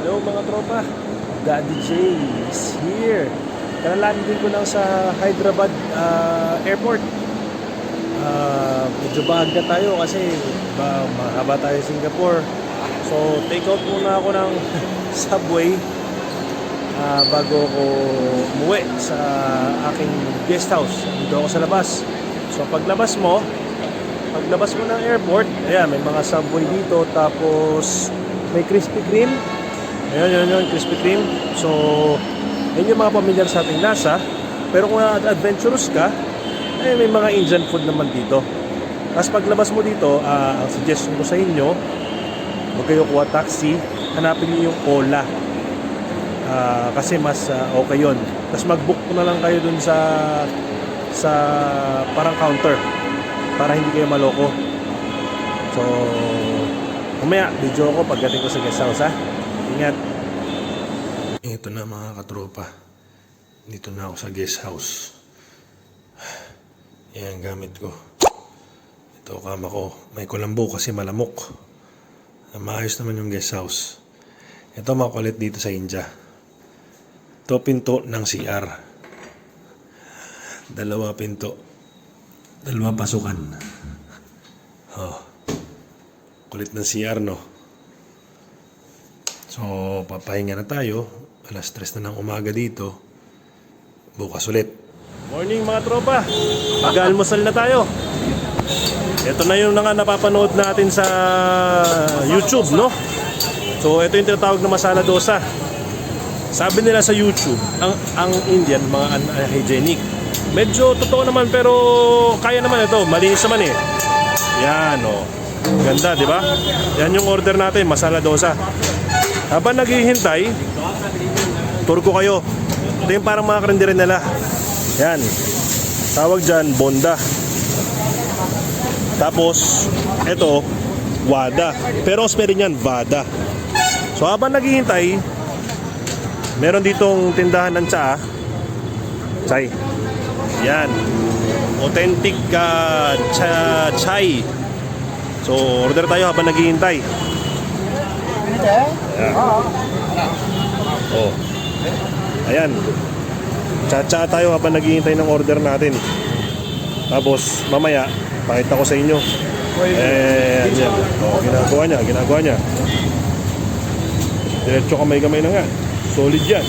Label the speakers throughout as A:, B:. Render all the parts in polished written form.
A: Hello mga tropa, Daddy J is here. Kalalandin ko lang sa Hyderabad airport. Medyo bahaga tayo kasi mahaba tayo sa Singapore. So take out muna ako ng subway bago ko umuwi sa aking guest house. Dito ako sa labas. So paglabas mo ng airport, ayan, may mga subway dito, tapos may Krispy Kreme. Ayun, Krispy Kreme. So, yun yung mga pamilyar sa ating lasa. Pero kung adventurous ka, may mga Indian food naman dito. Tapos paglabas mo dito, ang suggestion ko sa inyo, huwag kayo kuha taxi, hanapin niyo yung Ola. Kasi mas okay yun. Tapos mag-book na lang kayo dun sa parang counter para hindi kayo maloko. So, mamaya, video ako pagdating ko sa guest house, ha? Ingat. Ito na mga katropa. Dito na ako sa guest house. Yan gamit ko. Ito kama ko. May kulambo kasi malamok. Maayos naman yung guest house. Ito makulit dito sa India. Ito pinto ng CR. Dalawa pinto. Dalawa pasukan. Oh. Kulit ng CR, no? So, papahinga na tayo. Alas 3 na ng umaga dito. Bukas ulit. Morning mga tropa. Mag-almusal na tayo. Ito na yung napapanood natin sa YouTube, no? So, ito yung tinatawag na masala dosa. Sabi nila sa YouTube, ang Indian, mga unhygienic. Medyo totoo naman, pero kaya naman ito. Malinis naman eh. Yan, oh. Ganda, di ba? Yan yung order natin, masala dosa. Habang naghihintay, tour ko kayo. Ito yung parang mga karindere nila. Yan. Tawag dyan, bonda. Tapos, ito, wada. Pero ang spelling yan, vada. So habang naghihintay, meron ditong tindahan ng tsa. Chai. Yan. Authentic chai. So, order tayo habang naghihintay. Ayan. Oh. Ayan. Cha-cha tayo habang naghihintay ng order natin. Tapos, mamaya, pakita ko sa inyo. Ayan. Oh, ginagawa niya. Diretso kamay-kamay na nga. Solid yan.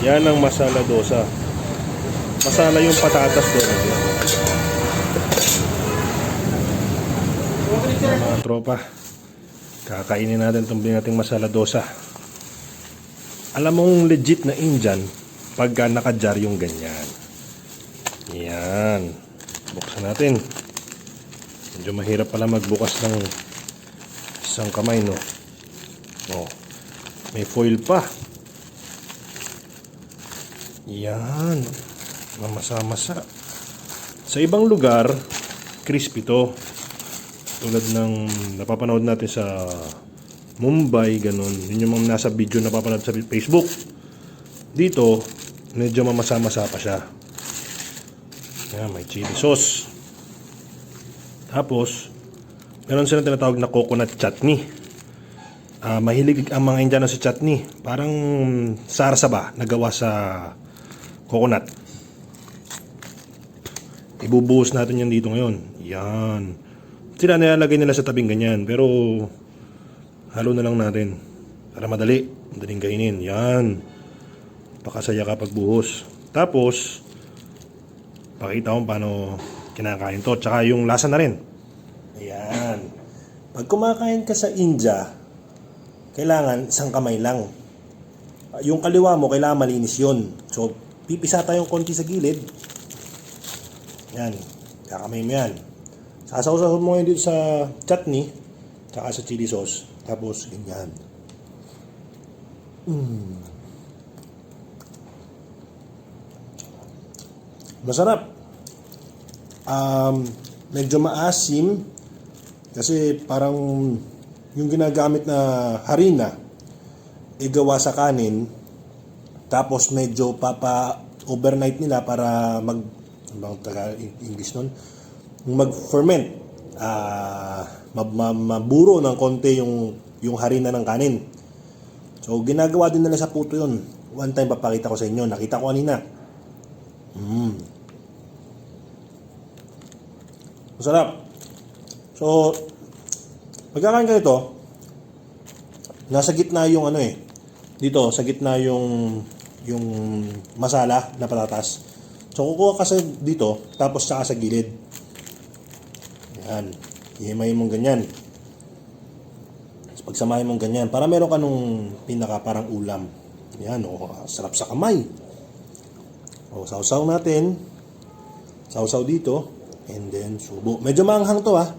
A: Yan ang masala dosa. Masala yung patatas doon. Mga tropa, kakainin natin itong nating masala dosa. Alam mong legit na Indian pagka nakajar yung ganyan. Yan. Buksan natin. Medyo mahirap pala magbukas ng isang kamay, no? Oh, may foil pa. Yan. Mamasa-masa. Sa ibang lugar, crispy to. Tulad ng napapanood natin sa Mumbai, ganun. Yun yung mga nasa video na napapanood sa Facebook. Dito, medyo mamasa-masa pa siya. Yan, may chili sauce. Tapos, meron silang tinatawag na coconut chutney. Mahilig ang mga Indiano sa chutney. Parang sarsa ba, nagawa sa coconut. Ibubuhos natin yan dito ngayon. Yan. Sila nilalagay nila sa tabing ganyan. Pero halo na lang natin. Para madaling kainin. Yan. Pakasaya ka pagbuhos. Tapos, pakita ko paano kinakain to. Tsaka yung lasa na rin. Ayan. Pag kumakain ka sa India, kailangan isang kamay lang. Yung kaliwa mo, kailangan malinis yun. So, pipisa tayong konti sa gilid. Yan. Kakamay mo yan. Sasaw-saw mo ngayon dito sa chutney, tsaka sa chili sauce. Tapos, ganyan. Masarap. Medyo maasim. Kasi parang yung ginagamit na harina igawa sa kanin, tapos medyo overnight nila para English nun, mag-ferment maburo ng konti yung harina ng kanin. So ginagawa din nila sa puto yun. One time papakita ko sa inyo, nakita ko kanina. Masarap. So pagkakain ka ito, nasa gitna yung ano eh. Dito sa gitna yung masala na patatas. So kukuha ka dito, tapos saka sa gilid. Yan. Ihimayin mong ganyan. So, pagsamahin mong ganyan, para meron ka nung pinaka parang ulam. Yan, sarap sa kamay. Sausaw natin. Sausaw dito. And then subo. Medyo maanghang to ah.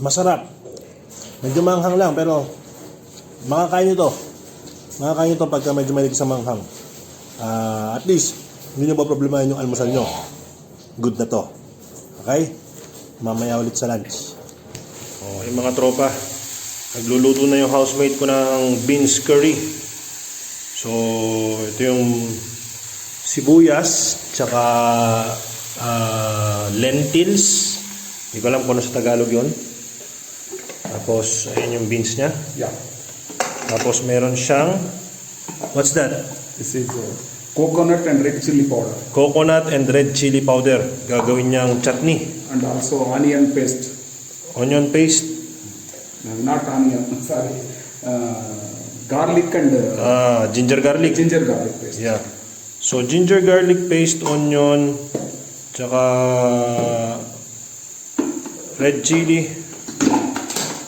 A: Masarap. Medyo manghang lang pero makakain nyo to. Makakain nyo to pagka medyo mahilig sa manghang. At least hindi nyo ba problemahin yung almusal nyo. Good na to. Okay? Mamaya ulit sa lunch. Okay mga tropa, nagluluto na yung housemate ko ng beans curry. So ito yung sibuyas tsaka lentils. Hindi ko alam kung ano sa Tagalog yun. Tapos, ayun yung beans niya.
B: Yeah.
A: Tapos, meron siyang, what's that?
B: This is coconut and red chili powder.
A: Coconut and red chili powder. Gagawin niyang chutney.
B: And also onion paste.
A: Onion paste.
B: Not onion, sorry. Garlic and
A: Ginger garlic.
B: ginger garlic paste.
A: Yeah. So, ginger garlic paste, onion, tsaka red chili.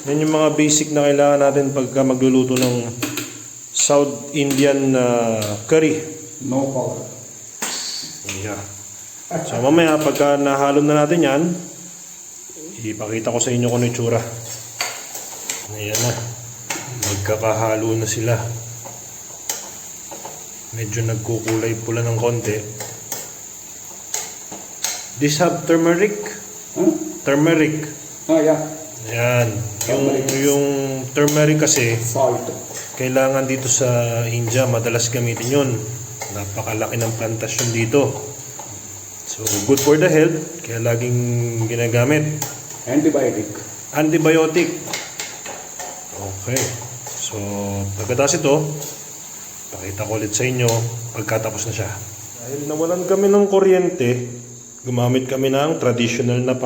A: Yan yung mga basic na kailangan natin pagka magluluto ng South Indian curry.
B: No powder.
A: Yeah. So mamaya pagka nahalo na natin yan, ipakita ko sa inyo kung ano yung tsura. Ayan na. Magkakahalo na sila. Medyo nagkukulay pula ng konti. This have turmeric?
B: Huh?
A: Turmeric.
B: Yeah.
A: Ayan. Yung turmeric kasi,
B: Salt.
A: kailangan dito sa India, madalas gamitin yun. Napakalaki ng plantasyon dito. So, good for the health, kaya laging ginagamit.
B: Antibiotic.
A: Antibiotic. Okay. So, pagkatapos ito, pakita ko ulit sa inyo pagkatapos na siya. Dahil nawalan kami ng kuryente, gumamit kami ng traditional na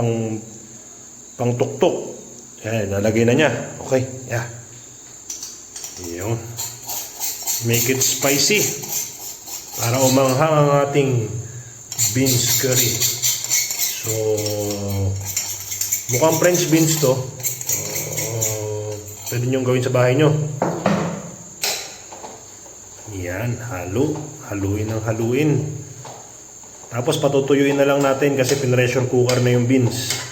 A: pangtuktok. Ayan, nalagay na niya. Okay, yeah. Yun. Make it spicy. Para umanghang ang ating beans curry. So, mukhang French beans to. Pwede nyo gawin sa bahay nyo. Yan, haluin ng haluin. Tapos patutuyuin na lang natin kasi pinressure cooker na yung beans.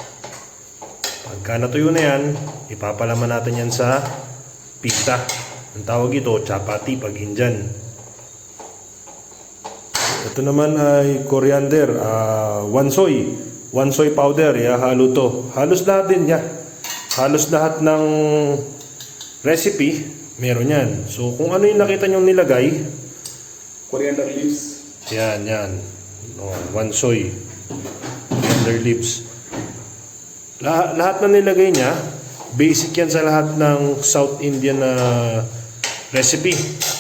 A: Pagka natuyo na yan, ipapalaman natin yan sa pita. Ang tawag ito, chapati pag Indian. Ito naman ay coriander, one soy powder, halo to. Halos lahat din yan. Halos lahat ng recipe, meron yan. So kung ano yung nakita nyong nilagay,
B: Coriander leaves.
A: yan. One soy, coriander leaves. Lahat na nilagay niya, basic yan sa lahat ng South Indian recipe.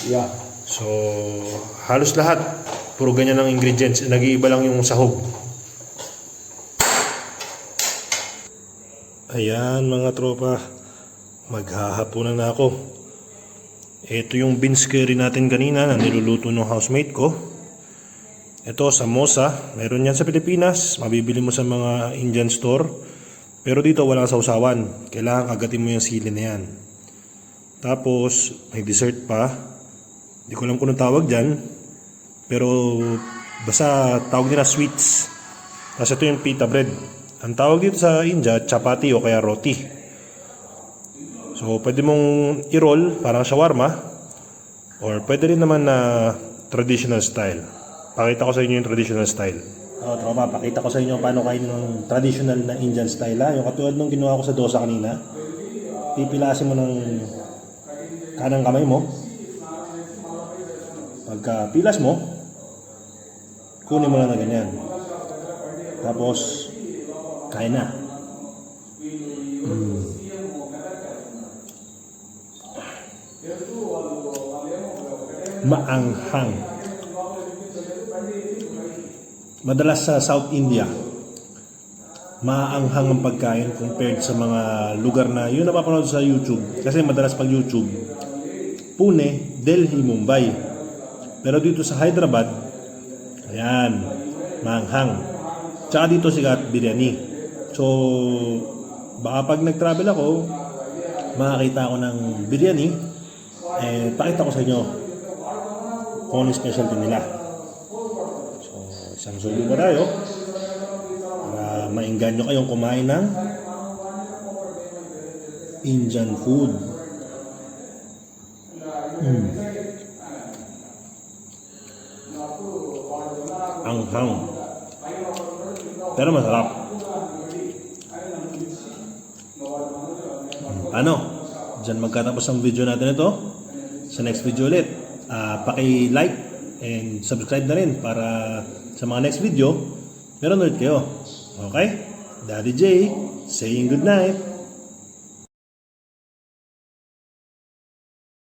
B: Yeah.
A: So, halos lahat, puro ganyan ang ingredients. Nag-iiba lang yung sahog. Ayan mga tropa, maghahaponan na ako. Ito yung beans curry natin kanina na niluluto ng housemate ko. Ito, samosa. Meron yan sa Pilipinas. Mabibili mo sa mga Indian store. Pero dito walang sausawan. Kailangan agatin mo yung sili na yan. Tapos, may dessert pa. Hindi ko alam kung anong tawag dyan. Pero, basta tawag nila sweets. Tapos ito yung pita bread. Ang tawag dito sa India, chapati o kaya roti. So, pwede mong i-roll, parang shawarma. Or pwede rin naman na traditional style. Pakita ko sa inyo yung traditional style. Tropa, pakita ko sa inyo paano kain ng traditional na Indian style. Yung katulad nung ginawa ko sa dosa kanina. Pipilasin mo ng kanang kamay mo. Pagka pilas mo, kunin mo lang na ganyan. Tapos, kain na. Maanghang. Madalas sa South India, maanghang ang pagkain compared sa mga lugar na yun napapanood sa YouTube. Kasi madalas pag YouTube, Pune, Delhi, Mumbai. Pero dito sa Hyderabad, ayan, maanghang. Tsaka dito sikat biryani. So, baka pag nag-travel ako, makakita ako ng biryani, pakita ko sa inyo kung ano yung specialty nila. So, isang subo ba tayo para maingganyo kayong kumain ng Indian food. Anghang. Pero masarap. Ano? Diyan magkatapos ang video natin ito. Sa next video ulit, paki-like and subscribe na rin para sa mga next video, meron ulit kayo. Okay? Daddy J, saying good night.